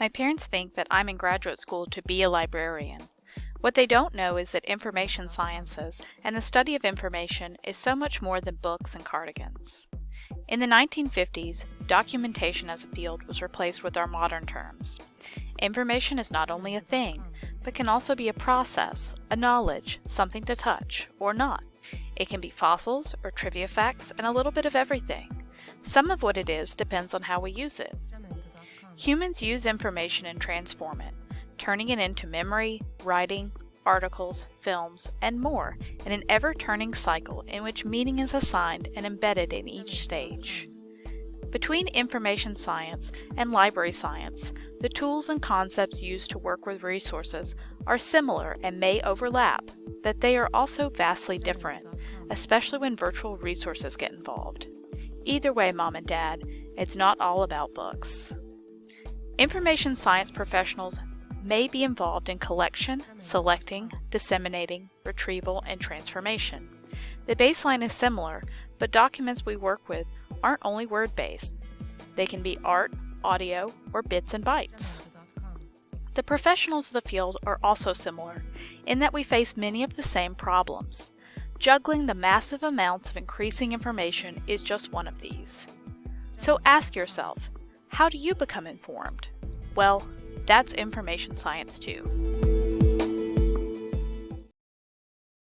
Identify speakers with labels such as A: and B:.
A: My parents think that I'm in graduate school to be a librarian. What they don't know is that information sciences and the study of information is so much more than books and cardigans. In the 1950s, documentation as a field was replaced with our modern terms. Information is not only a thing, but can also be a process, a knowledge, something to touch, or not. It can be fossils or trivia facts and a little bit of everything. Some of what it is depends on how we use it. Humans use information and transform it, turning it into memory, writing, articles, films, and more in an ever-turning cycle in which meaning is assigned and embedded in each stage. Between information science and library science, the tools and concepts used to work with resources are similar and may overlap, but they are also vastly different, especially when virtual resources get involved. Either way, Mom and Dad, it's not all about books. Information science professionals may be involved in collection, selecting, disseminating, retrieval, and transformation. The baseline is similar, but documents we work with aren't only word-based. They can be art, audio, or bits and bytes. The professionals of the field are also similar, in that we face many of the same problems. Juggling the massive amounts of increasing information is just one of these. So ask yourself, how do you become informed? Well, that's information science too.